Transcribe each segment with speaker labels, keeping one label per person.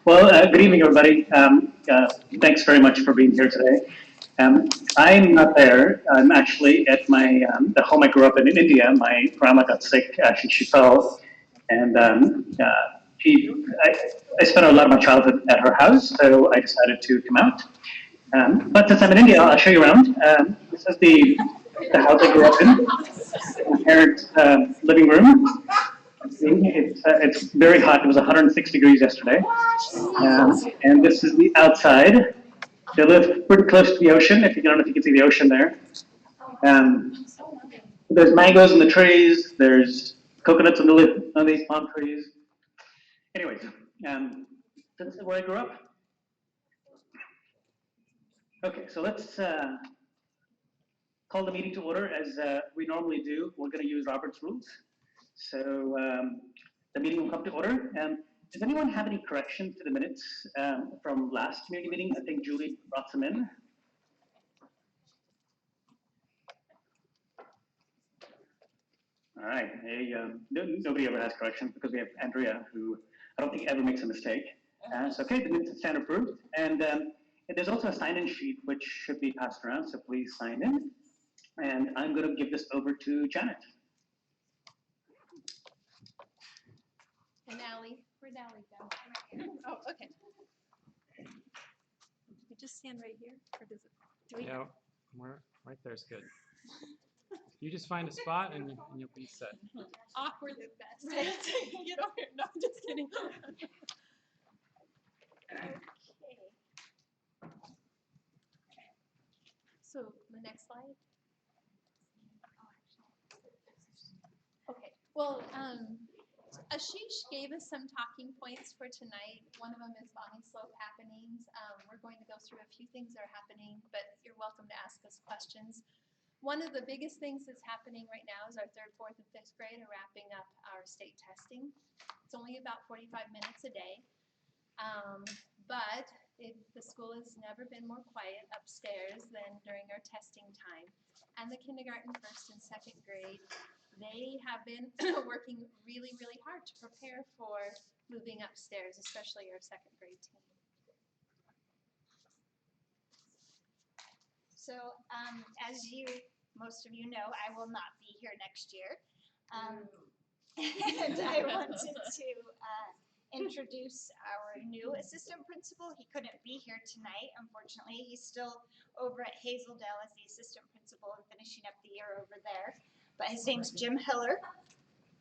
Speaker 1: Well, good evening, everybody. Thanks very much for being here today. I'm not there. I'm actually at the home I grew up in India. My grandma got sick. Actually, she fell, and I spent a lot of my childhood at her house, so I decided to come out. But since I'm in India, I'll show you around. This is the house I grew up in. My parents' living room. It's very hot. It was 106 degrees yesterday. And this is the outside. They live pretty close to the ocean. If you don't know if you can see the ocean there. Um, there's mangoes in the trees. There's coconuts on these palm trees. Anyways, this is where I grew up. Okay, so let's call the meeting to order as we normally do. We're going to use Robert's rules. So the meeting will come to order. Does anyone have any corrections to the minutes from last community meeting? I think Julie brought some in. All right. Hey, nobody ever has corrections because we have Andrea, who I don't think ever makes a mistake. So okay, the minutes stand approved. And there's also a sign-in sheet which should be passed around. So please sign in. And I'm going to give this over to Janet.
Speaker 2: And Allie, where'd Allie go? Oh, okay. You just stand right here, or does it? Do we?
Speaker 3: No, right there's good. You just find a spot and you'll be set.
Speaker 2: Awkward at best. Get over here. No, I'm just kidding. Okay. So the next slide. Okay. Well, Ashish gave us some talking points for tonight. One of them is Bonnie Slope happenings. We're going to go through a few things that are happening, but you're welcome to ask us questions. One of the biggest things that's happening right now is our 3rd, 4th, and 5th grade are wrapping up our state testing. It's only about 45 minutes a day, but the school has never been more quiet upstairs than during our testing time. And the kindergarten, 1st, and 2nd grade, they have been working really, really hard to prepare for moving upstairs, especially our 2nd grade team.
Speaker 4: So as most of you know, I will not be here next year. And I wanted to introduce our new assistant principal. He couldn't be here tonight, unfortunately. He's still over at Hazeldale as the assistant principal and finishing up the year over there. But his name's Jim Hiller.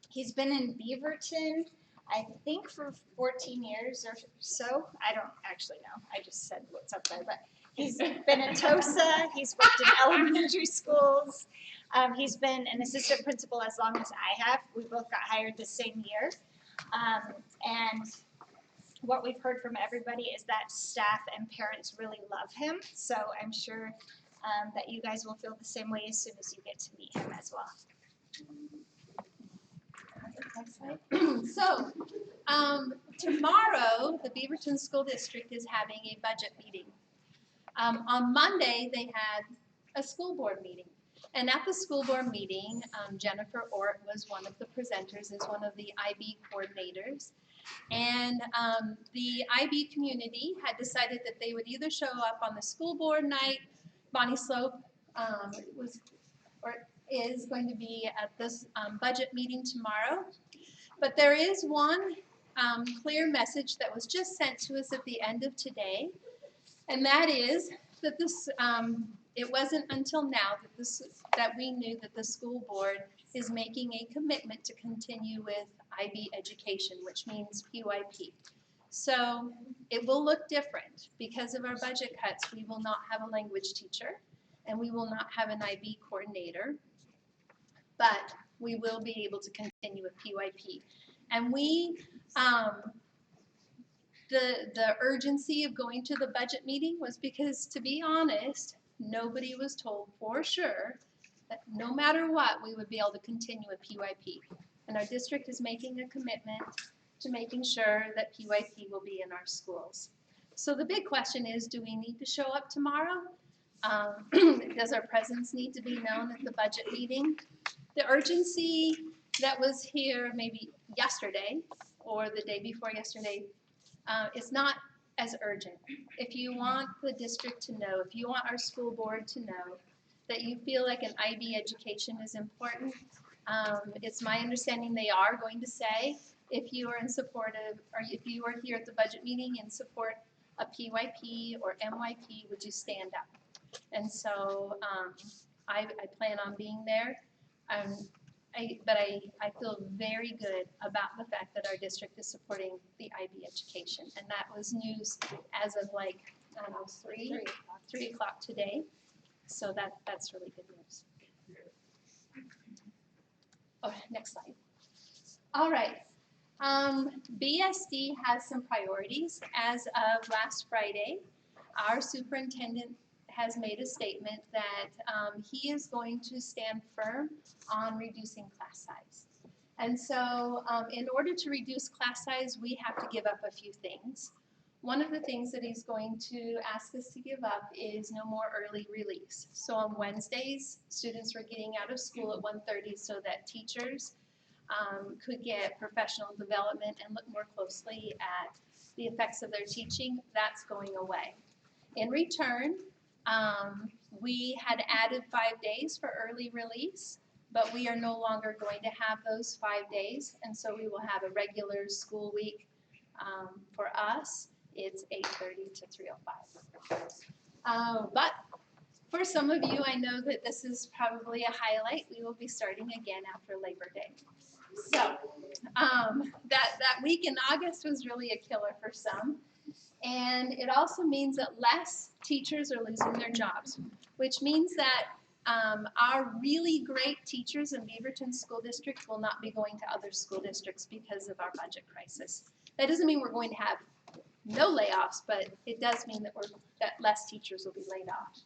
Speaker 4: He's been in Beaverton, I think, for 14 years or so. I don't actually know. I just said what's up there. But he's been in TOSA. He's worked in elementary schools. He's been an assistant principal as long as I have. We both got hired the same year. And what we've heard from everybody is that staff and parents really love him. So I'm sure that you guys will feel the same way as soon as you get to meet him as well.
Speaker 2: So tomorrow, the Beaverton School District is having a budget meeting. On Monday, they had a school board meeting. And at the school board meeting, Jennifer Ort was one of the presenters, as one of the IB coordinators. And the IB community had decided that they would either show up on the school board night. Bonnie Slope is going to be at this budget meeting tomorrow. But there is one clear message that was just sent to us at the end of today, and that is that this it wasn't until now that we knew that the school board is making a commitment to continue with IB education, which means PYP. So it will look different. Because of our budget cuts, we will not have a language teacher, and we will not have an IB coordinator, but we will be able to continue with PYP. And the urgency of going to the budget meeting was because, to be honest, nobody was told for sure that no matter what, we would be able to continue with PYP. And our district is making a commitment to making sure that PYP will be in our schools. So the big question is, do we need to show up tomorrow? Does our presence need to be known at the budget meeting? The urgency that was here maybe yesterday or the day before yesterday It's not as urgent. If you want the district to know, if you want our school board to know that you feel like an IB education is important, it's my understanding they are going to say, if you are in support of, or if you are here at the budget meeting in support of PYP or MYP, would you stand up? And so I plan on being there. But I feel very good about the fact that our district is supporting the IB education. And that was news as of like, I don't know, 3 o'clock today. So that's really good news. Oh, next slide. All right. BSD has some priorities. As of last Friday, our superintendent has made a statement that he is going to stand firm on reducing class size. And so in order to reduce class size, we have to give up a few things. One of the things that he's going to ask us to give up is no more early release. So on Wednesdays, students were getting out of school at 1:30 so that teachers could get professional development and look more closely at the effects of their teaching. That's going away. In return, we had added 5 days for early release, but we are no longer going to have those 5 days, and so we will have a regular school week. For us, it's 8:30 to 3:05. But for some of you, I know that this is probably a highlight. We will be starting again after Labor Day. So that week in August was really a killer for some. And it also means that less teachers are losing their jobs, which means that our really great teachers in Beaverton School District will not be going to other school districts because of our budget crisis. That doesn't mean we're going to have no layoffs, but it does mean that less teachers will be laid off.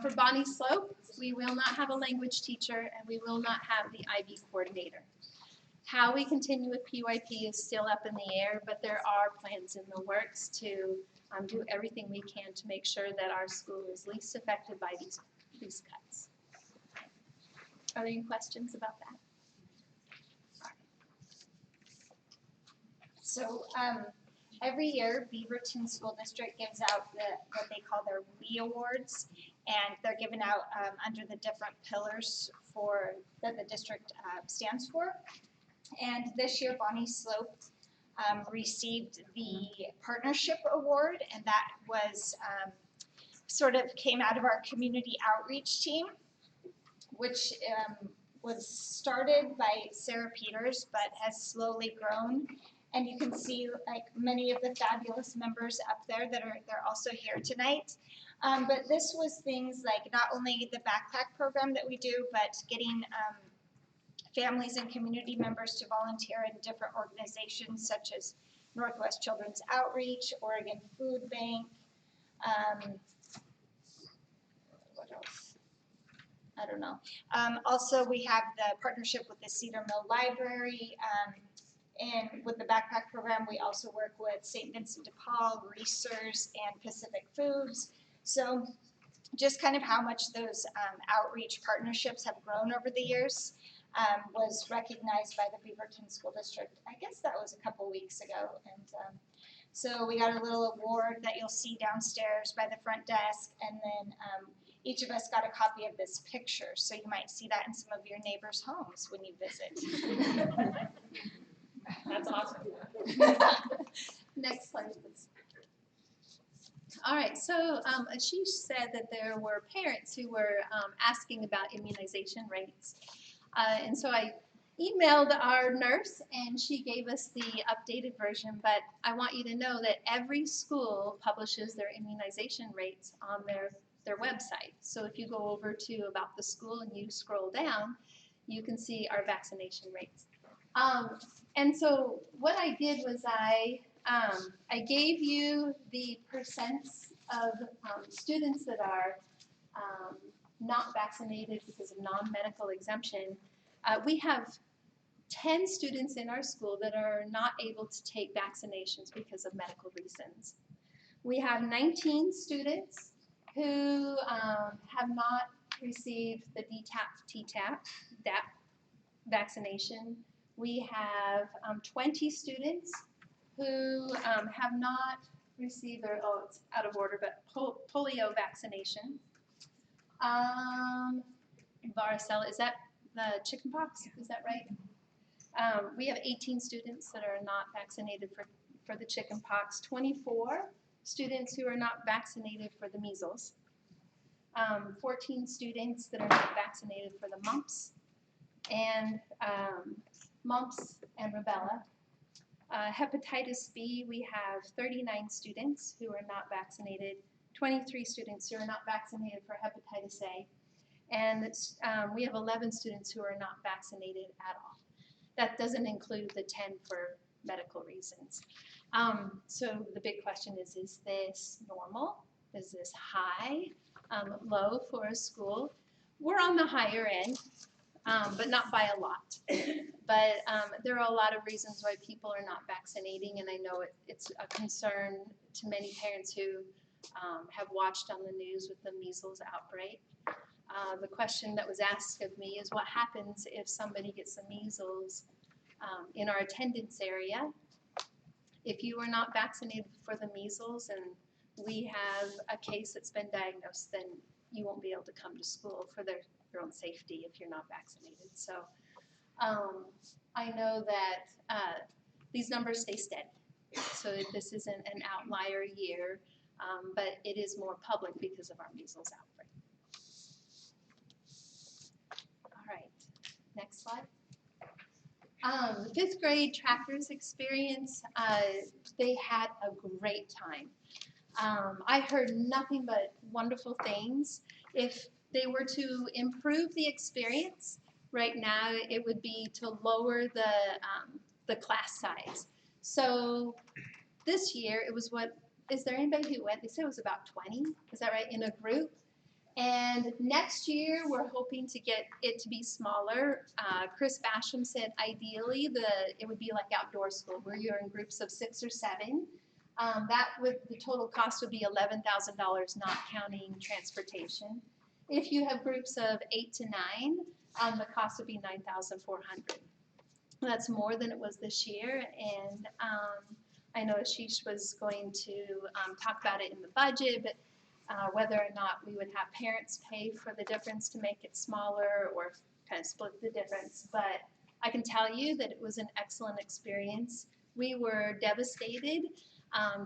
Speaker 2: For Bonnie Slope, we will not have a language teacher and we will not have the IB coordinator. How we continue with PYP is still up in the air, but there are plans in the works to do everything we can to make sure that our school is least affected by these cuts. Are there any questions about that?
Speaker 4: So every year, Beaverton School District gives out what they call their WE Awards, and they're given out under the different pillars that the district stands for. And this year, Bonnie Slope received the Partnership Award, and that was sort of came out of our community outreach team, which was started by Sarah Peters, but has slowly grown. And you can see like many of the fabulous members up there they're also here tonight. But this was things like not only the backpack program that we do, but getting families and community members to volunteer in different organizations such as Northwest Children's Outreach, Oregon Food Bank, what else? I don't know. Also, we have the partnership with the Cedar Mill Library, and with the backpack program, we also work with St. Vincent de Paul, Reesers, and Pacific Foods. So just kind of how much those outreach partnerships have grown over the years was recognized by the Beaverton School District. I guess that was a couple weeks ago. And so we got a little award that you'll see downstairs by the front desk, and then each of us got a copy of this picture. So you might see that in some of your neighbors' homes when you visit.
Speaker 2: That's awesome. Next slide, please. All right, so Ashish said that there were parents who were asking about immunization rates. And so I emailed our nurse and she gave us the updated version, but I want you to know that every school publishes their immunization rates on their website. So if you go over to About the School and you scroll down, you can see our vaccination rates. And so what I did was I gave you the percents of students that are not vaccinated because of non-medical exemption. We have 10 students in our school that are not able to take vaccinations because of medical reasons. We have 19 students who have not received the DAP vaccination. We have 20 students who have not received their, oh, it's out of order, but polio vaccination. Varicella, is that the chickenpox? Is that right? We have 18 students that are not vaccinated for the chickenpox, 24 students who are not vaccinated for the measles, 14 students that are not vaccinated for the mumps and rubella. Hepatitis B, we have 39 students who are not vaccinated, 23 students who are not vaccinated for hepatitis A, and we have 11 students who are not vaccinated at all. That doesn't include the 10 for medical reasons. So the big question is this normal? Is this high, low for a school? We're on the higher end, but not by a lot. But there are a lot of reasons why people are not vaccinating, and I know it's a concern to many parents who have watched on the news with the measles outbreak. The question that was asked of me is what happens if somebody gets the measles in our attendance area? If you are not vaccinated for the measles and we have a case that's been diagnosed, then you won't be able to come to school for your own safety if you're not vaccinated. So I know that these numbers stay steady. So this isn't an outlier year, but it is more public because of our measles outbreak. All right, next slide. The fifth grade trackers experience, they had a great time. I heard nothing but wonderful things. If they were to improve the experience, right now it would be to lower the class size. So this year it was is there anybody who went? They said it was about 20, is that right, in a group? And next year, we're hoping to get it to be smaller. Chris Basham said ideally it would be like outdoor school where you're in groups of 6 or 7. The total cost would be $11,000, not counting transportation. If you have groups of 8 to 9, the cost would be $9,400. That's more than it was this year, and I know Ashish was going to talk about it in the budget, but whether or not we would have parents pay for the difference to make it smaller or kind of split the difference. But I can tell you that it was an excellent experience. We were devastated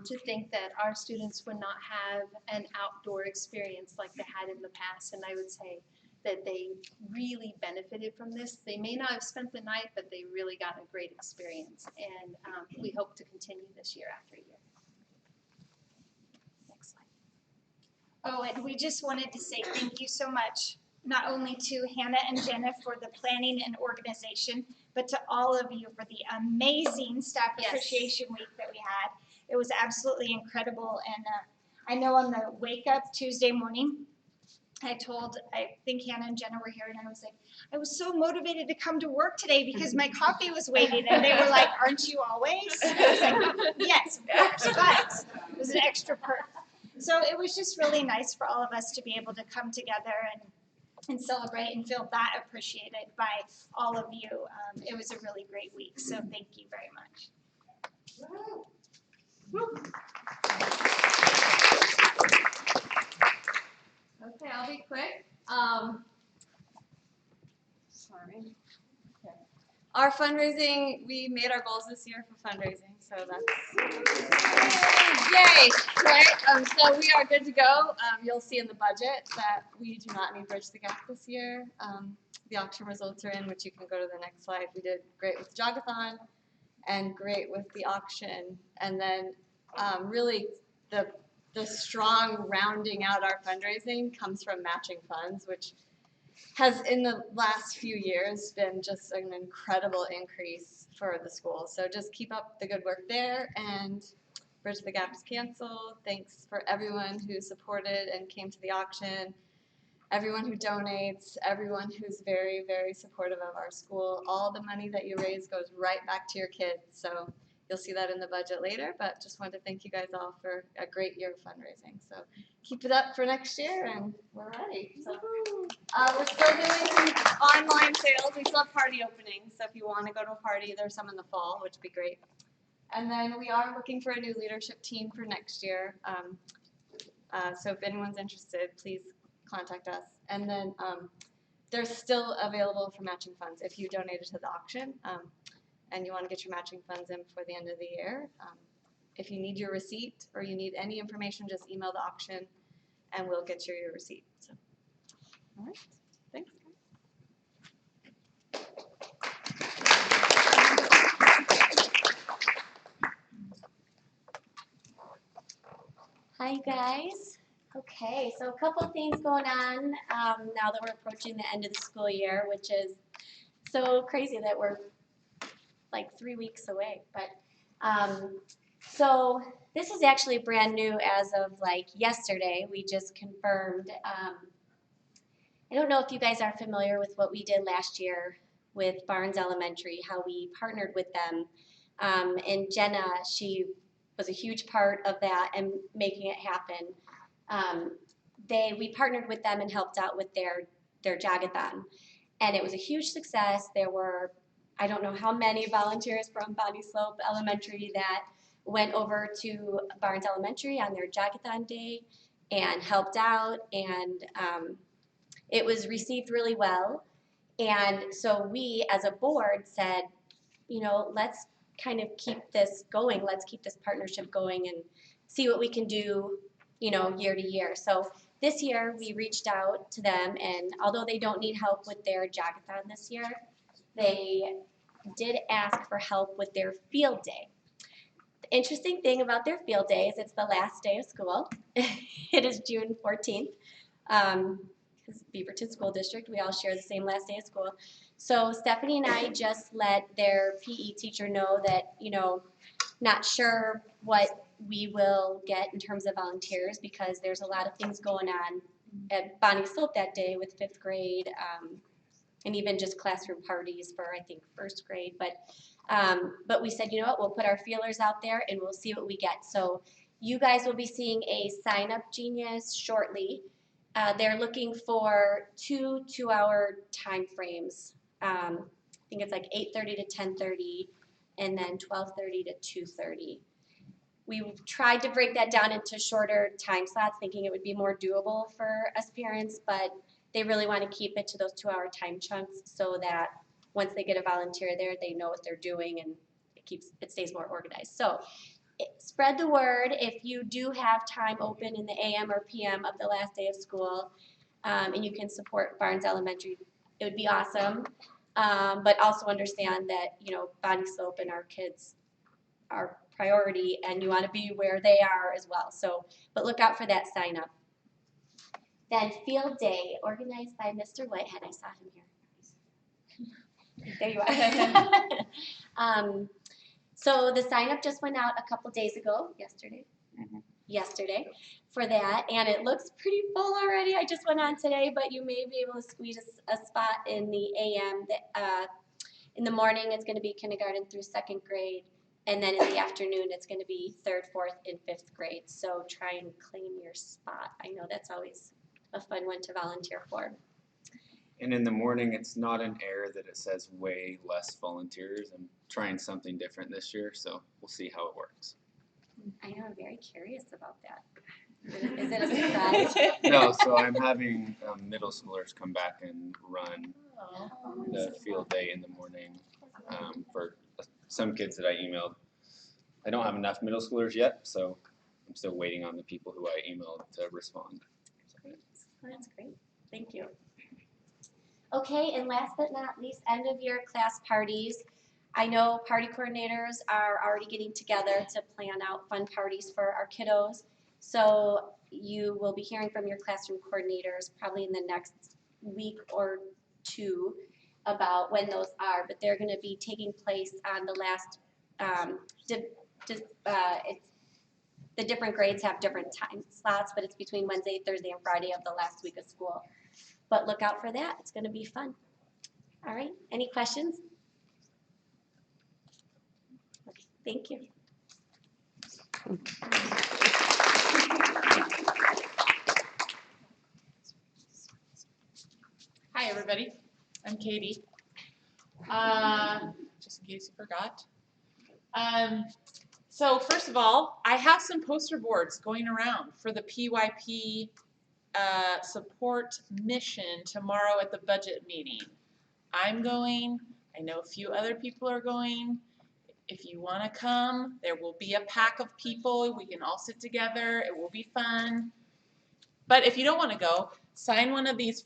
Speaker 2: to think that our students would not have an outdoor experience like they had in the past, and I would say that they really benefited from this. They may not have spent the night, but they really got a great experience, and we hope to continue this year after year.
Speaker 4: Oh, and we just wanted to say thank you so much, not only to Hannah and Jenna for the planning and organization, but to all of you for the amazing Staff Appreciation Week that we had. It was absolutely incredible, and I know on the wake up Tuesday morning, I think Hannah and Jenna were here, and I was like, I was so motivated to come to work today because my coffee was waiting, and they were like, aren't you always? I was like, yes, of course, but it was an extra perk. So it was just really nice for all of us to be able to come together and celebrate and feel that appreciated by all of you. It was a really great week, so thank you very much.
Speaker 5: Okay, I'll be quick. Sorry. Okay. Our fundraising, we made our goals this year for fundraising, so that's yay, right? So we are good to go. You'll see in the budget that we do not need Bridge the Gap this year. The auction results are in, which you can go to the next slide. We did great with Jogathon and great with the auction, and then really the strong rounding out our fundraising comes from matching funds, which has in the last few years been just an incredible increase for the school. So just keep up the good work there, and Bridge the Gap's canceled. Thanks for everyone who supported and came to the auction, everyone who donates, everyone who's very, very supportive of our school. All the money that you raise goes right back to your kids. So you'll see that in the budget later, but just wanted to thank you guys all for a great year of fundraising. So keep it up for next year, and we're ready. So, we're still doing some online sales. We still have party openings, so if you want to go to a party, there's some in the fall, which would be great. And then we are looking for a new leadership team for next year. So if anyone's interested, please contact us. And then they're still available for matching funds if you donated to the auction and you want to get your matching funds in before the end of the year. If you need your receipt or you need any information, just email the auction and we'll get you your receipt. So, all right, thanks.
Speaker 6: Hi guys. Okay, so a couple things going on now that we're approaching the end of the school year, which is so crazy that we're like 3 weeks away. But so this is actually brand new as of like yesterday. We just confirmed. I don't know if you guys are familiar with what we did last year with Barnes Elementary, how we partnered with them. And Jenna, she was a huge part of that and making it happen. We partnered with them and helped out with their jogathon. And it was a huge success. There were, I don't know how many volunteers from Bonnie Slope Elementary that went over to Barnes Elementary on their jogathon day and helped out. And it was received really well. And so we as a board said, you know, let's kind of keep this going. Let's keep this partnership going and see what we can do, you know, year to year. So this year we reached out to them, and although they don't need help with their jogathon this year, they did ask for help with their field day. The interesting thing about their field day is it's the last day of school. It is June 14th. Because Beaverton School District, we all share the same last day of school. So Stephanie and I just let their PE teacher know that, you know, not sure what we will get in terms of volunteers because there's a lot of things going on at Bonnie Slope that day with 5th grade and even just classroom parties for, I think, 1st grade. But we said, you know what, we'll put our feelers out there and we'll see what we get. So you guys will be seeing a Sign Up Genius shortly. They're looking for 2 2-hour time frames. I think it's like 8:30 to 10:30 and then 12:30 to 2:30. We tried to break that down into shorter time slots, thinking it would be more doable for us parents, but they really want to keep it to those 2-hour time chunks so that once they get a volunteer there, they know what they're doing and it stays more organized. So spread the word if you do have time open in the AM or PM of the last day of school, and you can support Barnes Elementary. It would be awesome, but also understand that, you know, Bonnie Slope and our kids are priority, and you want to be where they are as well. So, but look out for that sign up. Then field day organized by Mr. Whitehead. I saw him here. There you are. So the sign up just went out a couple days ago, yesterday for that, and it looks pretty full already. I just went on today, but you may be able to squeeze a spot in the AM. In the morning, it's going to be kindergarten through 2nd grade, and then in the afternoon, it's going to be 3rd, 4th, and 5th grade. So try and claim your spot. I know that's always a fun one to volunteer for.
Speaker 7: And in the morning, it's not an error that it says way less volunteers. I'm trying something different this year, so we'll see how it works.
Speaker 6: I know, I'm very curious about that. Is it a surprise?
Speaker 7: No, so I'm having middle schoolers come back and run the field day in the morning for some kids that I emailed. I don't have enough middle schoolers yet, so I'm still waiting on the people who I emailed to respond.
Speaker 6: That's great. Thank you. Okay, and last but not least, end of year class parties. I know party coordinators are already getting together to plan out fun parties for our kiddos. So you will be hearing from your classroom coordinators probably in the next week or 2 about when those are, but they're going to be taking place on the last, the different grades have different time slots, but it's between Wednesday, Thursday, and Friday of the last week of school. But look out for that. It's going to be fun. All right. Any questions? Okay. Thank you.
Speaker 8: Hi, everybody. I'm Katie. Just in case you forgot. So first of all, I have some poster boards going around for the PYP support mission tomorrow at the budget meeting. I'm going. I know a few other people are going. If you want to come, there will be a pack of people. We can all sit together. It will be fun. But if you don't want to go, sign one of these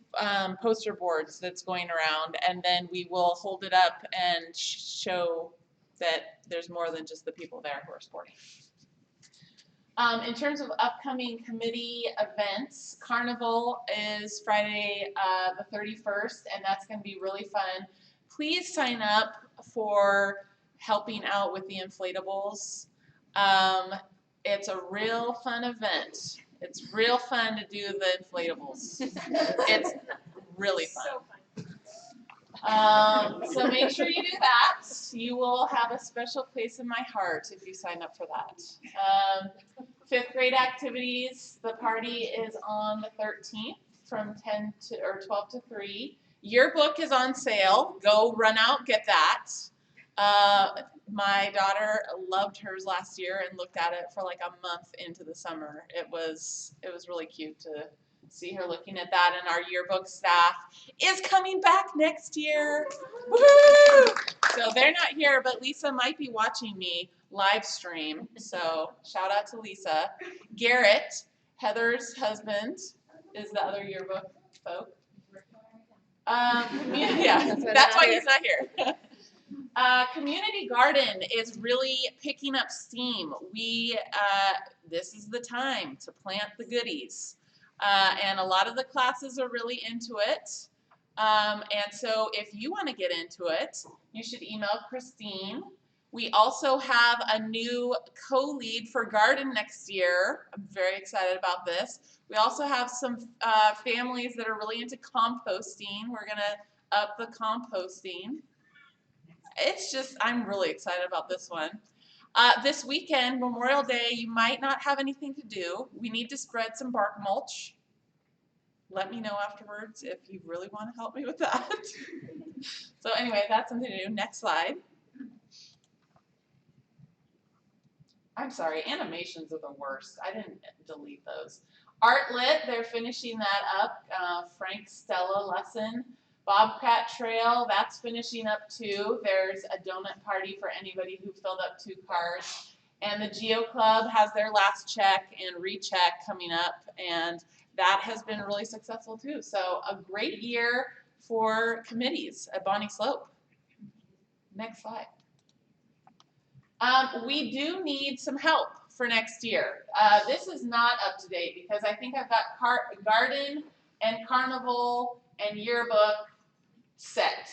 Speaker 8: poster boards that's going around, and then we will hold it up and show that there's more than just the people there who are supporting. In terms of upcoming committee events, Carnival is Friday the 31st, and that's going to be really fun. Please sign up for helping out with the inflatables. It's a real fun event. It's real fun to do the inflatables. It's really fun. So make sure you do that. You will have a special place in my heart if you sign up for that. 5th grade activities, the party is on the 13th from 12 to 3. Yearbook is on sale. Go run out, get that. My daughter loved hers last year and looked at it for like a month into the summer. It was really cute to see her looking at that, and our yearbook staff is coming back next year. Woo! So they're not here, but Lisa might be watching me live stream. So shout out to Lisa. Garrett, Heather's husband, is the other yearbook folk. Yeah, that's why he's not here. Community garden is really picking up steam. This is the time to plant the goodies. And a lot of the classes are really into it. And so if you want to get into it, you should email Christine. We also have a new co-lead for garden next year. I'm very excited about this. We also have some families that are really into composting. We're going to up the composting. It's just, I'm really excited about this one. This weekend, Memorial Day, you might not have anything to do. We need to spread some bark mulch. Let me know afterwards if you really want to help me with that. So anyway, that's something to do. Next slide. I'm sorry, animations are the worst. I didn't delete those. Art Lit, they're finishing that up. Frank Stella lesson. Bobcat Trail, that's finishing up too. There's a donut party for anybody who filled up 2 cards. And the Geo Club has their last check and recheck coming up, and that has been really successful too. So a great year for committees at Bonnie Slope. Next slide. We do need some help for next year. This is not up to date because I think I've got garden and carnival and yearbook set.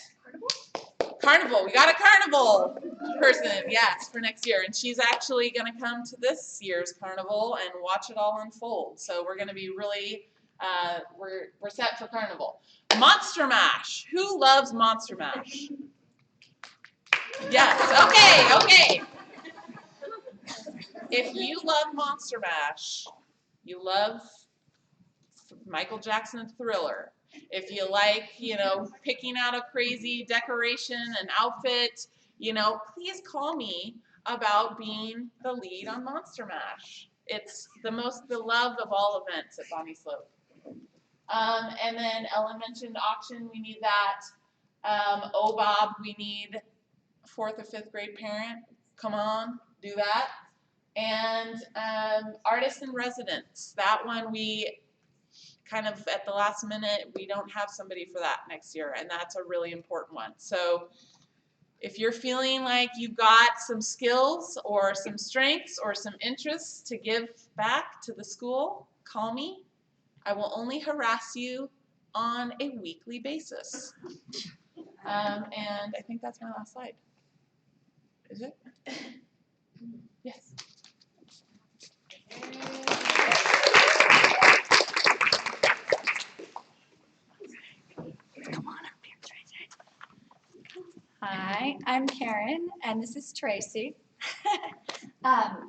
Speaker 8: Carnival, we got a carnival person, yes, for next year. And she's actually going to come to this year's carnival and watch it all unfold. So we're going to be really, we're set for carnival. Monster Mash. Who loves Monster Mash? Yes, okay. If you love Monster Mash, you love Michael Jackson Thriller. If you like, picking out a crazy decoration and outfit, please call me about being the lead on Monster Mash. It's the most beloved of all events at Bonnie Slope. And then Ellen mentioned auction, we need that. Bob, we need 4th or 5th grade parent. Come on, do that. And artist in residence, that one we kind of at the last minute, we don't have somebody for that next year, and that's a really important one. So if you're feeling like you've got some skills or some strengths or some interests to give back to the school, call me. I will only harass you on a weekly basis. And I think that's my last slide. Is it? Yes.
Speaker 9: Hi, I'm Karen, and this is Tracy.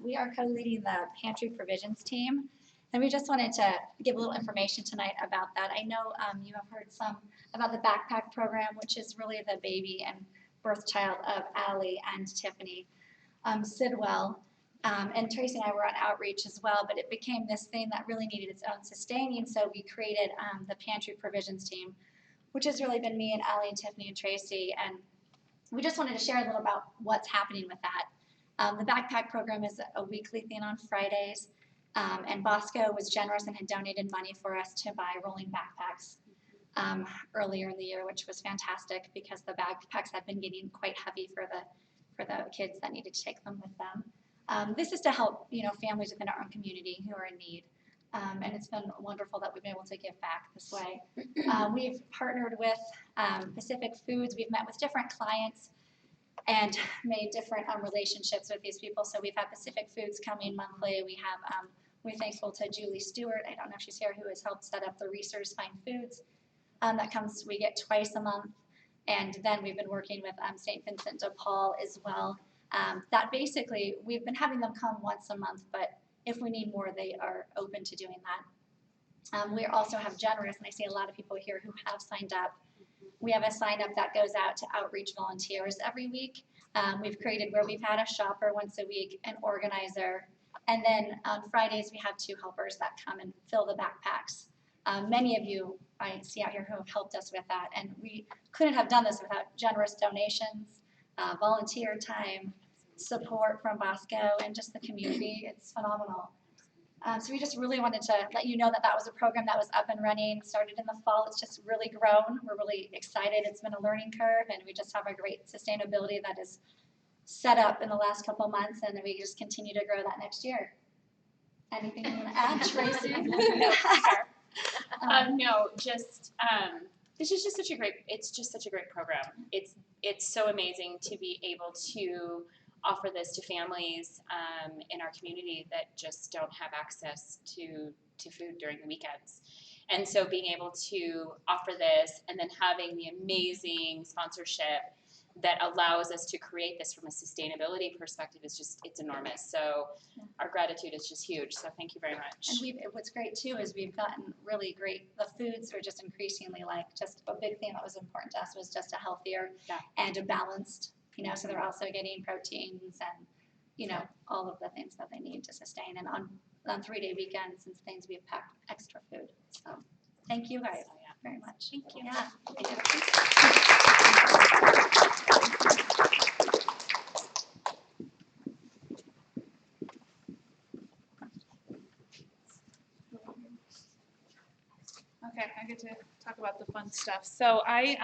Speaker 9: We are co-leading the pantry provisions team, and we just wanted to give a little information tonight about that. I know you have heard some about the backpack program, which is really the baby and birth child of Allie and Tiffany Sidwell. And Tracy and I were on outreach as well, but it became this thing that really needed its own sustaining. So we created the pantry provisions team, which has really been me and Allie and Tiffany and Tracy. And we just wanted to share a little about what's happening with that. The backpack program is a weekly thing on Fridays. And BSCO was generous and had donated money for us to buy rolling backpacks earlier in the year, which was fantastic because the backpacks had been getting quite heavy for the kids that needed to take them with them. This is to help, families within our own community who are in need. And it's been wonderful that we've been able to give back this way. We've partnered with Pacific Foods. We've met with different clients and made different relationships with these people. So we've had Pacific Foods coming monthly. We're thankful to Julie Stewart, I don't know if she's here, who has helped set up the Research Fine Foods. That comes, we get twice a month. And then we've been working with St. Vincent de Paul as well. That basically, we've been having them come once a month, but if we need more, they are open to doing that. We also have Generous, and I see a lot of people here who have signed up. We have a sign up that goes out to outreach volunteers every week. We've created where we've had a shopper once a week, an organizer, and then on Fridays we have 2 helpers that come and fill the backpacks. Many of you I see out here who have helped us with that, and we couldn't have done this without generous donations, volunteer time, support from BSCO, and just the community. It's phenomenal. So we just really wanted to let you know that that was a program that was up and running, started in the fall. It's just really grown. We're really excited. It's been a learning curve, and we just have a great sustainability that is set up in the last couple months, and we just continue to grow that next year. Anything you want to add, Tracy?
Speaker 10: No, just this is just such a great program. It's so amazing to be able to offer this to families in our community that just don't have access to food during the weekends. And so being able to offer this and then having the amazing sponsorship that allows us to create this from a sustainability perspective is just, it's enormous. So our gratitude is just huge. So thank you very much.
Speaker 9: And what's great too is we've gotten really great, the foods are just increasingly just a big thing that was important to us was just a healthier and a balanced, so they're also getting proteins and, all of the things that they need to sustain. And on 3-day weekends and things, we've packed extra food. So thank you guys very much.
Speaker 10: Thank you.
Speaker 9: Yeah.
Speaker 8: Okay, I get to talk about the fun stuff. So I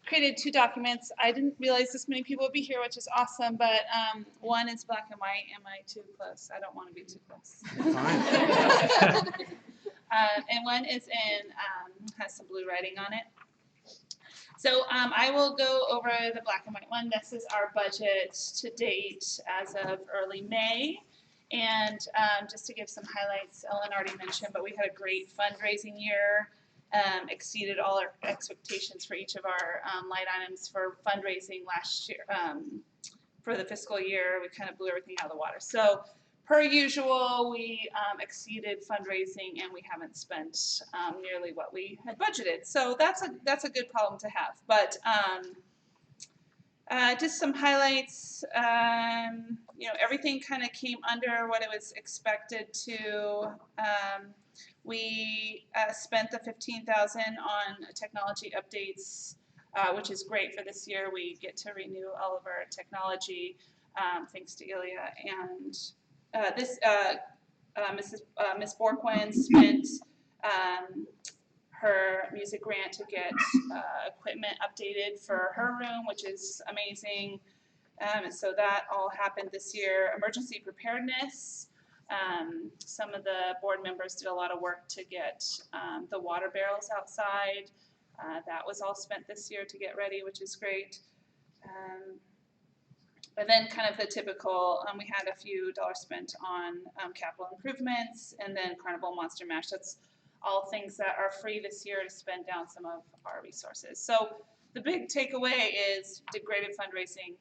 Speaker 8: created 2 documents. I didn't realize this many people would be here, which is awesome, but one is black and white. Am I too close? I don't want to be too close. And one is has some blue writing on it. So I will go over the black and white one. This is our budget to date as of early May. And just to give some highlights, Ellen already mentioned, but we had a great fundraising year, exceeded all our expectations for each of our line items for fundraising last year. For the fiscal year, we kind of blew everything out of the water. So per usual, we exceeded fundraising and we haven't spent nearly what we had budgeted. So that's a good problem to have. But just some highlights, everything kind of came under what it was expected to. We spent the $15,000 on technology updates, which is great for this year. We get to renew all of our technology, thanks to Ilya. And Miss Borquin spent her music grant to get equipment updated for her room, which is amazing. And so that all happened this year. Emergency preparedness. Some of the board members did a lot of work to get the water barrels outside. That was all spent this year to get ready, which is great. And then kind of the typical, we had a few dollars spent on capital improvements, and then Carnival Monster Mash. That's all things that are free this year to spend down some of our resources. So the big takeaway is did great at fundraising,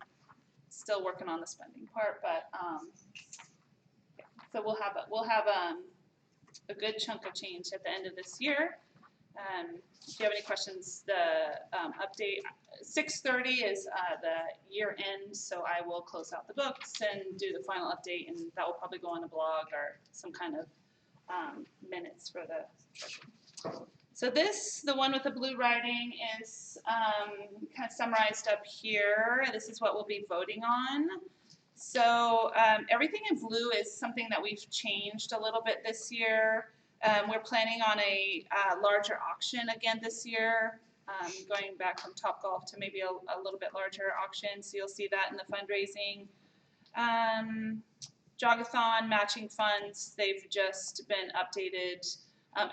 Speaker 8: still working on the spending part, but so we'll have a good chunk of change at the end of this year. If you have any questions, the update, 6:30 is the year end, so I will close out the books and do the final update, and that will probably go on a blog or some kind of minutes for the treasurer. So this, the one with the blue writing, is kind of summarized up here. This is what we'll be voting on. So everything in blue is something that we've changed a little bit this year. We're planning on a larger auction again this year, going back from Topgolf to maybe a little bit larger auction. So you'll see that in the fundraising. Jogathon matching funds, they've just been updated,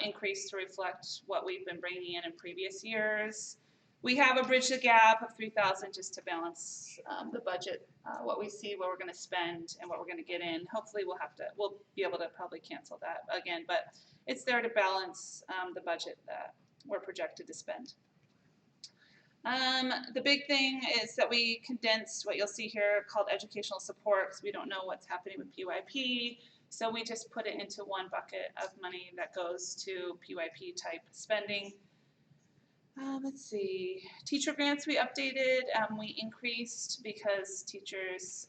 Speaker 8: increased to reflect what we've been bringing in previous years. We have a bridge the gap of 3,000 just to balance the budget, what we see, what we're going to spend, and what we're going to get in. Hopefully, we'll be able to probably cancel that again, but it's there to balance the budget that we're projected to spend. The big thing is that we condensed what you'll see here called educational support, because we don't know what's happening with PYP. So we just put it into one bucket of money that goes to PYP type spending. Let's see, teacher grants we updated, we increased because teachers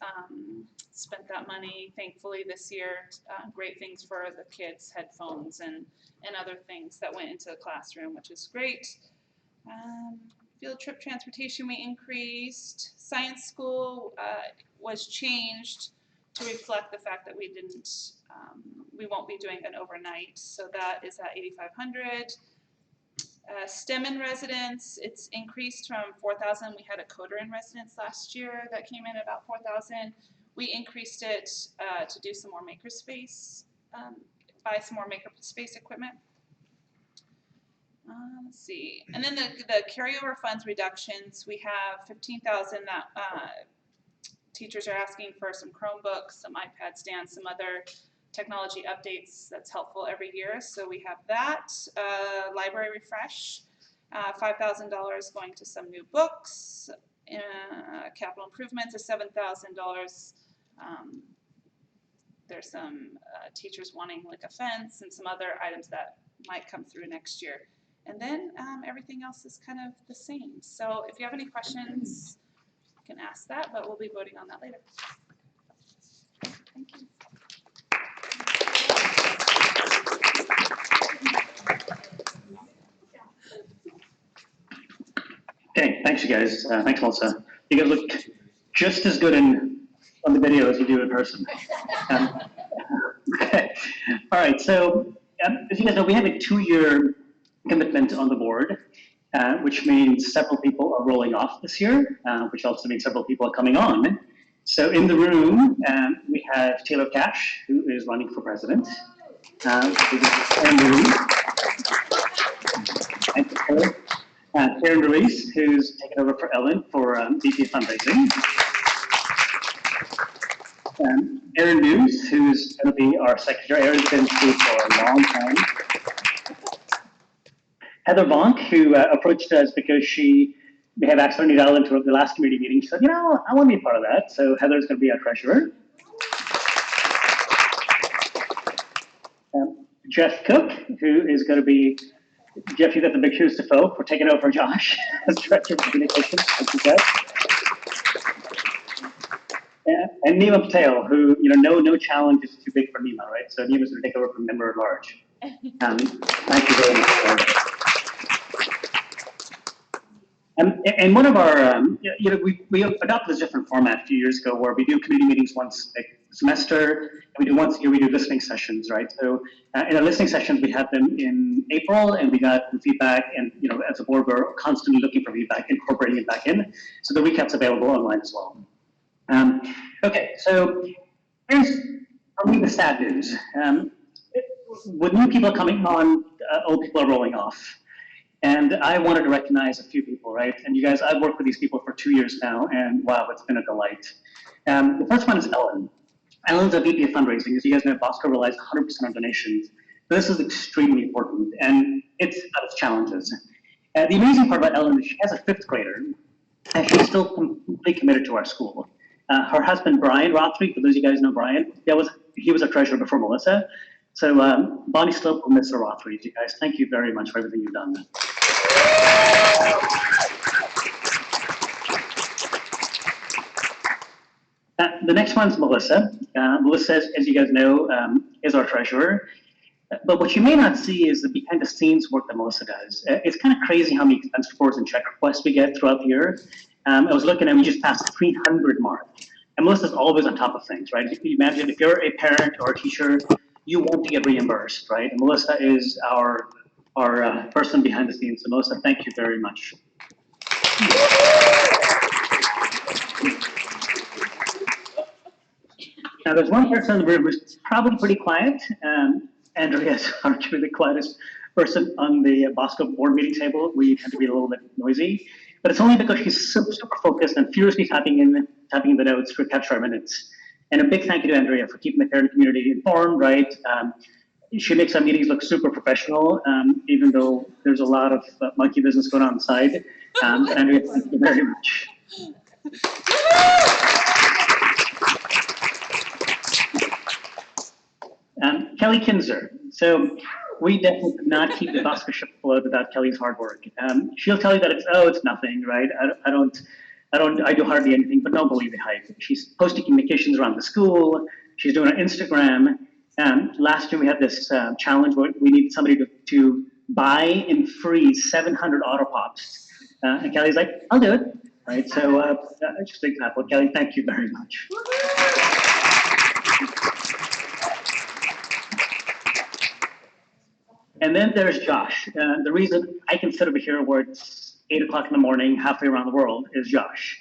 Speaker 8: spent that money, thankfully, this year. Great things for the kids, headphones and other things that went into the classroom, which is great. Field trip transportation we increased. Science school was changed to reflect the fact that we won't be doing an overnight, so that is at 8,500. STEM in residence, it's increased from 4,000. We had a coder in residence last year that came in about 4,000. We increased it to do some more makerspace, buy some more makerspace equipment. Let's see, and then the carryover funds reductions, we have 15,000 that teachers are asking for some Chromebooks, some iPad stands, some other technology updates that's helpful every year. So we have that. Library refresh, $5,000 going to some new books. Capital improvements is $7,000. There's some teachers wanting like a fence and some other items that might come through next year. And then everything else is kind of the same. So if you have any questions, you can ask that, but we'll be voting on that later. Thank you.
Speaker 1: Okay, thanks you guys. Thanks, Melissa. You guys look just as good on the video as you do in person. Okay. All right, so as you guys know, we have a 2-year commitment on the board, which means several people are rolling off this year, which also means several people are coming on. So in the room, we have Taylor Cash, who is running for president. Karen Ruiz, who's taken over for Ellen for VP fundraising. Erin News, who's going to be our secretary. Erin's been through for a long time. Heather Bonk, who approached us because she may have accidentally dialed into the last committee meeting. She said, you know, I want to be a part of that. So Heather's going to be our treasurer. Jeff Cook, who is going to be, Jeff, you got the big shoes to fill for taking over Josh as director of communications. Thank you, Jeff. And Neema Patel, who, you know, no challenge is too big for Neema, right? So Neema's going to take over from member at large. Thank you very much. And one of our, you know, we adopted this different format a few years ago where we do committee meetings once a semester, and we do once a year, we do listening sessions, right? So in our listening sessions, we had them in April, and we got feedback, and, you know, as a board, we're constantly looking for feedback, incorporating it back in. So the recap's available online as well. Okay, so here's probably the sad news. With new people coming on, old people are rolling off. And I wanted to recognize a few people, right? And you guys, I've worked with these people for 2 years now, and wow, it's been a delight. The first one is Ellen. Ellen's a VP of fundraising. As you guys know, BSCO relies 100% on donations. So this is extremely important, and it's got its challenges. The amazing part about Ellen is she has a 5th grader, and she's still completely committed to our school. Her husband, Brian Rothry, for those of you guys know Brian, he was a treasurer before Melissa. So Bonnie Slope will miss her authors. You guys, thank you very much for everything you've done. The next one's Melissa. Melissa, as you guys know, is our treasurer. But what you may not see is the behind the scenes work that Melissa does. It's kind of crazy how many expense reports and check requests we get throughout the year. I was looking and we just passed the 300 mark. And Melissa's always on top of things, right? If you imagine if you're a parent or a teacher, you want to get reimbursed, right? And Melissa is our person behind the scenes. So Melissa, thank you very much. Now, there's one person in the room who's probably pretty quiet. Andrea is arguably the quietest person on the BSCO board meeting table. We tend to be a little bit noisy, but it's only because she's super focused and furiously typing in the notes to capture our minutes. And a big thank you to Andrea for keeping the parent community informed, right? She makes our meetings look super professional, even though there's a lot of monkey business going on inside. Andrea, thank you very much. Kelly Kinzer. So we definitely could not keep the BSCO ship afloat without Kelly's hard work. She'll tell you that it's nothing, right? I do hardly anything, but don't believe the hype. She's posting communications around the school. She's doing her Instagram. Last year we had this challenge where we needed somebody to buy and freeze 700 Otter Pops. And Kelly's like, I'll do it, right? So just an example. Kelly, thank you very much. And then there's Josh. The reason I can sit over here where it's 8 o'clock in the morning, halfway around the world, is Josh.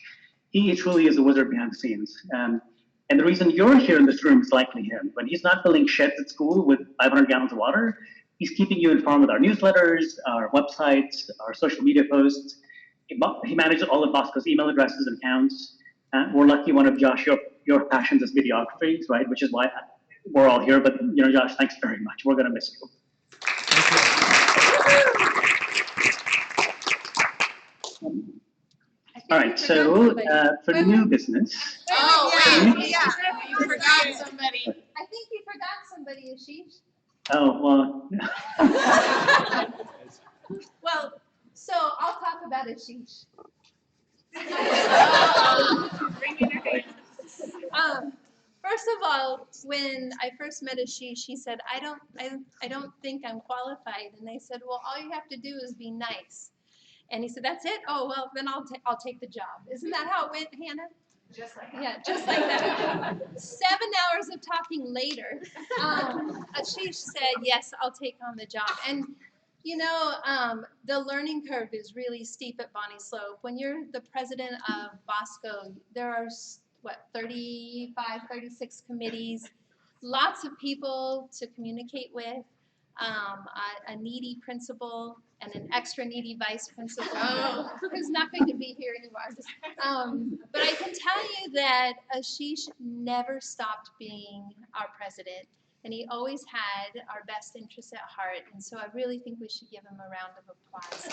Speaker 1: He truly is a wizard behind the scenes. And the reason you're here in this room is likely him. When he's not filling sheds at school with 500 gallons of water, he's keeping you informed with our newsletters, our websites, our social media posts. He manages all of BSCO's email addresses and accounts. We're lucky one of Josh, your passions is videography, right? Which is why we're all here. But Josh, thanks very much. We're gonna miss you. All right, so for new business.
Speaker 8: Oh, wait, yeah, you forgot somebody.
Speaker 2: I think you forgot somebody, Ashish.
Speaker 1: Oh, well.
Speaker 2: Well, so I'll talk about Ashish. First of all, when I first met Ashish, he said, I don't think I'm qualified. And I said, well, all you have to do is be nice. And he said, that's it? Oh, well, then I'll take the job. Isn't that how it went, Hannah? Just like that. Yeah, just like that. 7 hours of talking later, Ashish said, yes, I'll take on the job. And the learning curve is really steep at Bonnie Slope. When you're the president of BSCO, there are, 35, 36 committees, lots of people to communicate with, a needy principal and an extra needy vice principal who's not going to be here anymore. But I can tell you that Ashish never stopped being our president. And he always had our best interests at heart. And so I really think we should give him a round of applause.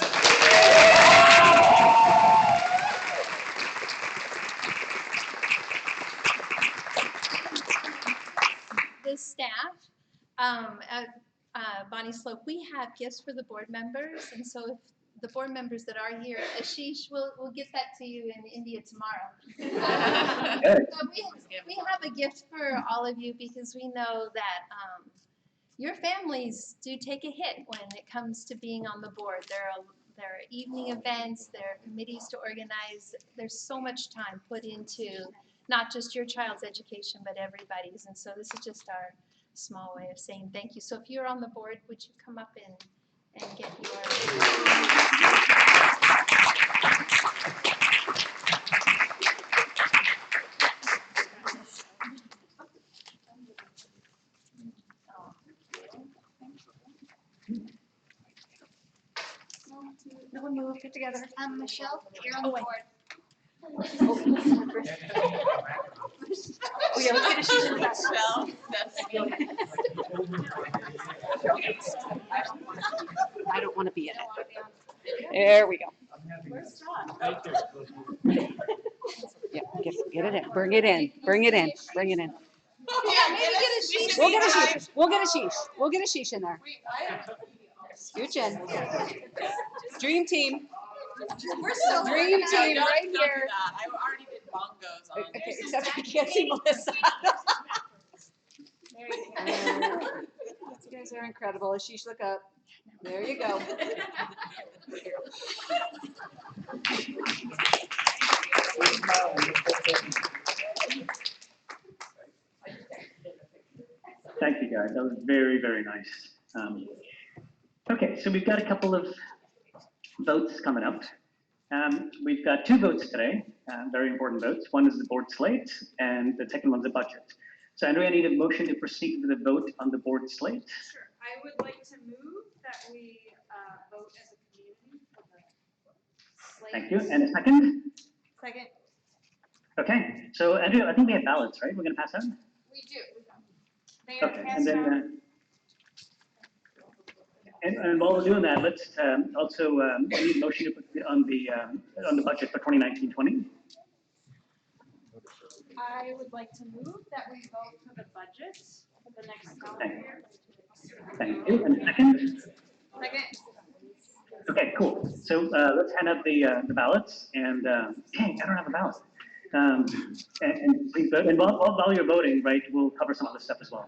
Speaker 2: The staff at Bonnie Slope, we have gifts for the board members. And so if the board members that are here, Ashish, we'll get that to you in India tomorrow. So we have a gift for all of you because we know that your families do take a hit when it comes to being on the board. There are evening events, there are committees to organize. There's so much time put into not just your child's education, but everybody's. And so this is just our small way of saying thank you. So if you're on the board, would you come up and get your...
Speaker 9: No one move, get together.
Speaker 4: Michelle, you're on the board.
Speaker 9: Oh yeah, let's get a sheet of that.
Speaker 8: Michelle, that's
Speaker 11: I don't want to be in it. There we go. Yeah, get it in. Bring it in. Bring it in. Bring it in.
Speaker 8: Yeah, maybe get a sheet
Speaker 11: We'll get a sheesh. We'll get a sheesh. We'll get a sheesh in there. Scooch in. Dream team.
Speaker 5: We're so
Speaker 11: Dream team
Speaker 8: Don't
Speaker 11: right
Speaker 8: do
Speaker 11: here.
Speaker 8: that. I already did bongos on
Speaker 11: Okay, except I can't see Melissa.
Speaker 5: There you go.
Speaker 11: You guys are incredible. Ashish, look up. There you go.
Speaker 1: Thank you, guys. That was very, very nice. Okay, so we've got a couple of votes coming up. We've got two votes today, very important votes. One is the board slate, and the second one's the budget. So Andrea, I need a motion to proceed with the vote on the board slate.
Speaker 12: Sure. I would like to move that we vote as a community for the slate.
Speaker 1: Thank you. And a second?
Speaker 5: Second.
Speaker 1: Okay, so Andrea, I think we have ballots, right? We're going to pass out?
Speaker 12: We do. They are
Speaker 1: Okay,
Speaker 12: passed
Speaker 1: and
Speaker 12: out.
Speaker 1: then, and while we're doing that, let's also we need a motion to put on the budget for 2019-20.
Speaker 12: I would like to move that we vote for the budget for the next calendar year.
Speaker 1: Thank you. And a second?
Speaker 5: Second.
Speaker 1: Okay, cool. So let's hand out the ballots. And dang, I don't have a ballot. And please vote. And while you're voting, right, we'll cover some other stuff as well.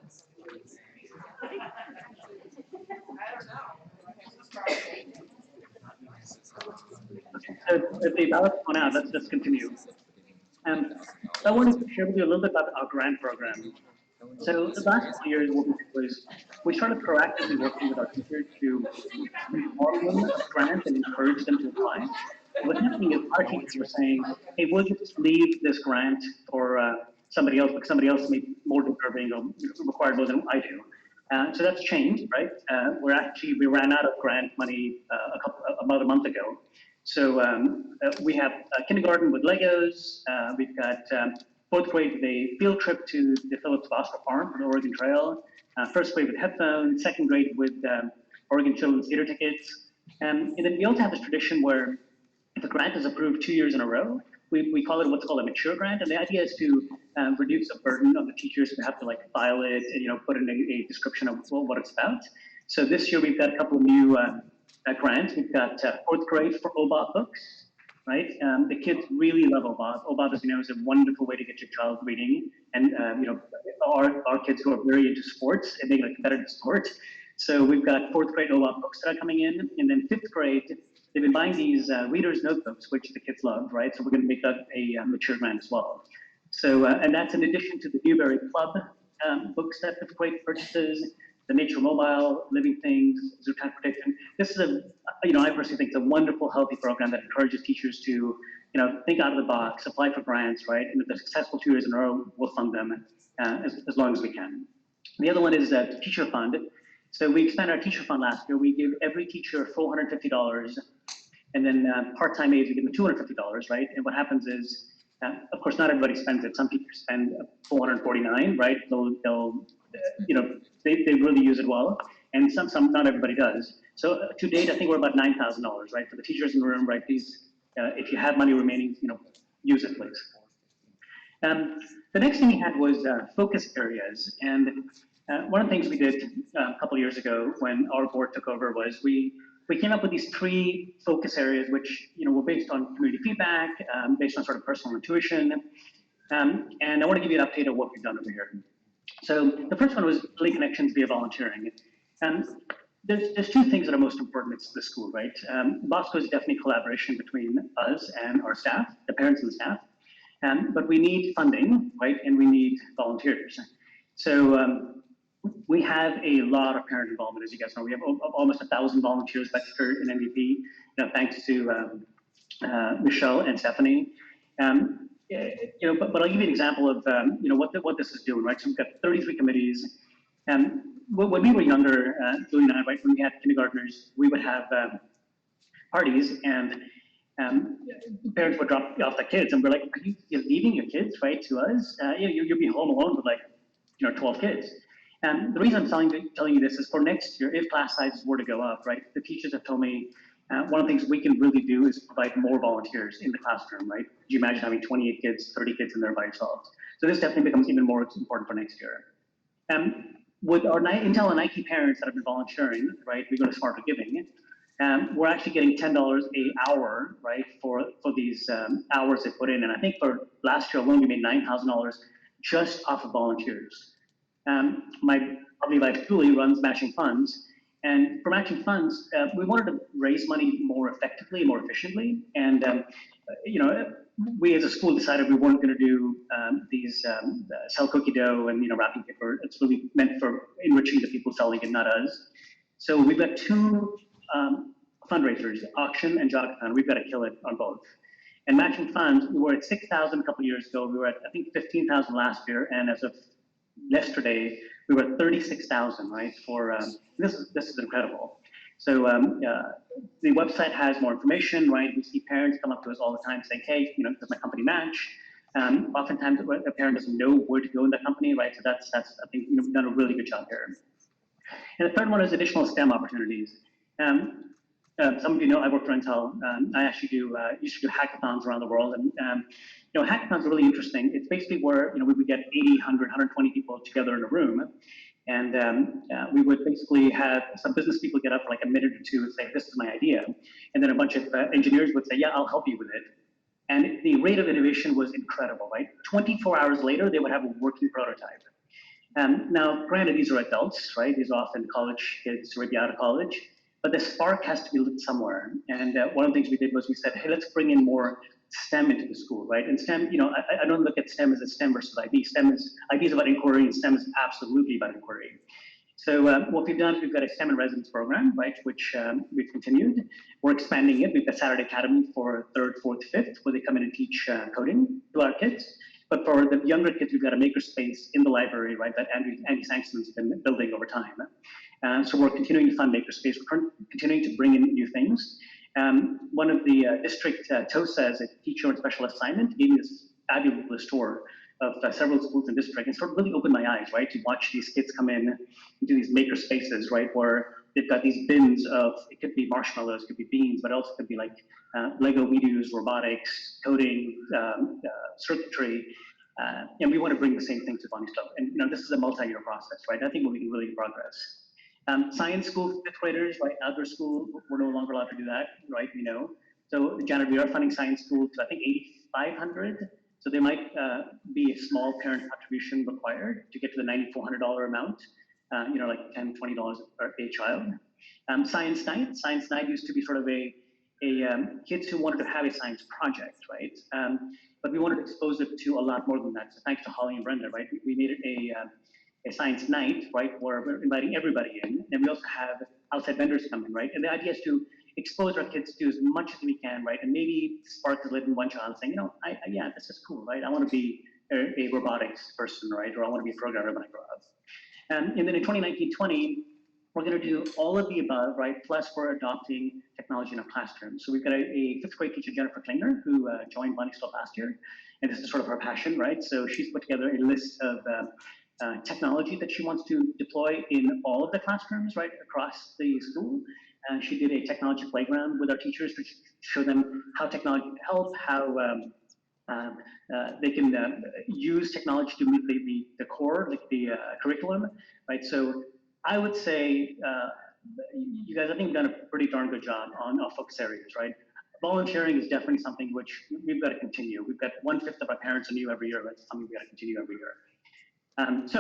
Speaker 1: So if the ballots gone out, let's just continue. I wanted to share with you a little bit about our grant program. So the last couple years, what we did was we started proactively working with our teachers to inform them of grants and encourage them to apply. What's happening is our teachers were saying, hey, we'll just leave this grant for somebody else, because somebody else may be more deserving or require more than I do. So that's changed, right? We ran out of grant money about a month ago. So we have kindergarten with Legos. We've got fourth grade with a field trip to the Phillips Foster Farm for the Oregon Trail. First grade with headphones. Second grade with Oregon Children's Theater tickets. And then we also have this tradition where if a grant is approved 2 years in a row, we call it what's called a mature grant. And the idea is to reduce the burden of the teachers who have to like file it and put in a description of what it's about. So this year we've got a couple of new grants. We've got fourth grade for OBOT books, right? The kids really love OBOT. OBOT, as you know, is a wonderful way to get your child reading. And our kids who are very into sports and being like competitive sports. So we've got fourth grade OBOT books that are coming in, and then fifth grade, they've been buying these readers notebooks, which the kids love, right? So we're going to make that a mature grant as well. So and that's in addition to the Newberry Club books that fifth grade purchases. The Nature Mobile, Living Things, Zoo Transportation. This is I personally think it's a wonderful, healthy program that encourages teachers to, think out of the box, apply for grants, right? And if they're successful 2 years in a row, we'll fund them as long as we can. The other one is the Teacher Fund. So we expanded our Teacher Fund last year. We gave every teacher $450, and then part-time aides, we give them $250, right? And what happens is, of course, not everybody spends it. Some teachers spend $449, right? They really use it well, and some not everybody does. So to date, I think we're about $9,000, right? For the teachers in the room, right? Please, if you have money remaining, use it, please. The next thing we had was focus areas, and one of the things we did a couple of years ago when our board took over was we came up with these 3 focus areas, which were based on community feedback, based on sort of personal intuition, and I want to give you an update of what we've done over here. So the first one was building connections via volunteering. And there's 2 things that are most important to the school, right? BSCO is definitely collaboration between us and our staff, the parents and the staff. But we need funding, right? And we need volunteers. So we have a lot of parent involvement, as you guys know. We have almost 1,000 volunteers registered in MVP, thanks to Michelle and Stephanie. But I'll give you an example of what this is doing, right? So we've got 33 committees. When we were younger, doing that, right? When we had kindergartners, we would have parties, and parents would drop off the kids, and we're like, "Are you leaving your kids, right, to us? You'll be home alone with 12 kids." And the reason I'm telling you this is for next year, if class sizes were to go up, right? The teachers have told me one of the things we can really do is provide more volunteers in the classroom, right? Could you imagine having 28 kids, 30 kids in there by yourselves? So this definitely becomes even more important for next year. with our Intel and Nike parents that have been volunteering, right, we go to Smarter Giving, we're actually getting $10 an hour, right, for these hours they put in. And I think for last year alone, we made $9,000 just off of volunteers. My lovely wife, Julie, runs matching funds. And for matching funds, we wanted to raise money more effectively, more efficiently. And, you know, we as a school decided we weren't going to do these sell cookie dough and, you know, wrapping paper. It's really meant for enriching the people selling it, not us. So we've got two fundraisers, auction and Jogathon. We've got to kill it on both. And matching funds, we were at 6,000 a couple of years ago. We were at, I think, 15,000 last year. And as of yesterday, we were at 36,000, right? For this is incredible. So the website has more information, right? We see parents come up to us all the time saying, hey, you know, does my company match? Oftentimes a parent doesn't know where to go in the company, right? So that's I think, you know, we've done a really good job here. And the third one is additional STEM opportunities. Some of you know I work for Intel. I actually used to do hackathons around the world, and you know, hackathons are really interesting. It's basically where, you know, we would get 80, 100, 120 people together in a room, and we would basically have some business people get up for like a minute or two and say, this is my idea, and then a bunch of engineers would say, yeah, I'll help you with it. And the rate of innovation was incredible, right? 24 hours later, they would have a working prototype. Now, granted, these are adults, right? These are often college kids who are out of college, but the spark has to be lit somewhere. And one of the things we did was we said, hey, let's bring in more STEM into the school, right? And STEM, you know, I don't look at STEM as a STEM versus IB. IB is about inquiry, and STEM is absolutely about inquiry. So what we've done is we've got a STEM in residence program, right, which we've continued. We're expanding it. We've got Saturday Academy for 3rd, 4th, 5th, where they come in and teach coding to our kids. But for the younger kids, we've got a makerspace in the library, right, that Andy Sangston's been building over time. So we're continuing to fund makerspace. We're continuing to bring in new things. One of the district TOSAs, a teacher on special assignment, gave me this fabulous tour of several schools in district, and sort of really opened my eyes, right, to watch these kids come in into these maker spaces, right, where they've got these bins of, it could be marshmallows, it could be beans, but it also could be like Lego WeDos, robotics, coding, circuitry, and we want to bring the same thing to Bonnie Stuff. And, you know, this is a multi-year process, right? I think we're making really good progress. Science school, 5th graders, right, outdoor school, we're no longer allowed to do that, right, we know. So, Janet, we are funding science school to, I think, 8,500. So there might be a small parent contribution required to get to the $9,400 amount, you know, like $10, $20 per a child. Science night used to be sort of a kids who wanted to have a science project, right? But we wanted to expose it to a lot more than that. So thanks to Holly and Brenda, right? We made it a science night, right, where we're inviting everybody in, and we also have outside vendors come in, right? And the idea is to expose our kids to as much as we can, right? And maybe spark the lit in one child saying, you know, yeah, this is cool, right? I want to be a robotics person, right? Or I want to be a programmer when I grow up. And then in 2019-20, we're going to do all of the above, right? Plus we're adopting technology in our classroom. So we've got a 5th grade teacher, Jennifer Klinger, who joined Bonnie Stuff last year. And this is sort of her passion, right? So she's put together a list of technology that she wants to deploy in all of the classrooms, right, across the school. She did a technology playground with our teachers to show them how technology can help, how they can use technology to meet the core, like the curriculum, right? So I would say, you guys, I think, have done a pretty darn good job on our focus areas, right? Volunteering is definitely something which we've got to continue. We've got 1/5 of our parents are new every year. That's something we've got to continue every year. So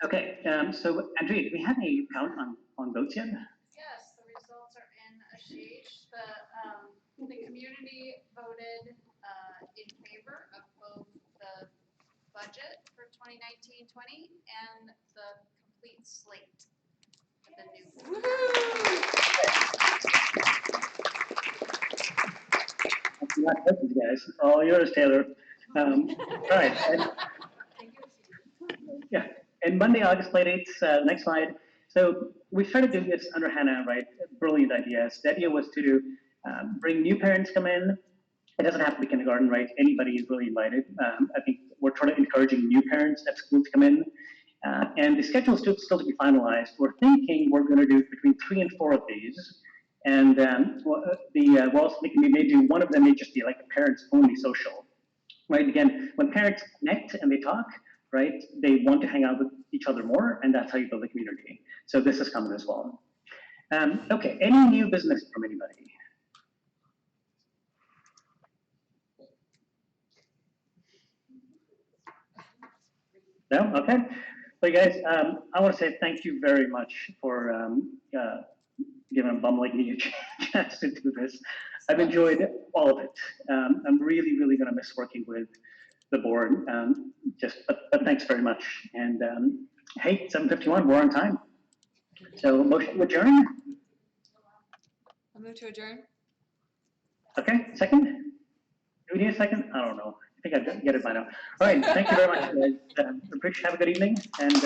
Speaker 1: Andrea, do we have a count on votes yet?
Speaker 12: Yes, the results are in Ashish. The community voted in favor of both the budget for 2019-20 and the complete slate of the new.
Speaker 1: Congratulations, guys. All yours, Taylor. All right. Yeah, and Monday, August 8th, next slide. So we started doing this under Hannah, right? Brilliant ideas. The idea was to bring new parents come in. It doesn't have to be kindergarten, right? Anybody is really invited. I think we're trying to encouraging new parents at school to come in. And the schedule is still to be finalized. We're thinking we're going to do between 3 and 4 of these. And we're also thinking we may do one of them may just be like a parents-only social, right? Again, when parents connect and they talk, right, they want to hang out with each other more, and that's how you build a community. So this is common as well. Okay, any new business from anybody? No? Okay. Well, guys, I want to say thank you very much for giving a bum like me a chance to do this. I've enjoyed all of it. I'm really, really going to miss working with the board. But thanks very much. And hey, 7:51, we're on time. So motion to adjourn?
Speaker 5: I'll move to adjourn.
Speaker 1: Okay, second? Do we need a second? I don't know. I think I get it by now. All right, thank you very much, guys. Have a good evening, and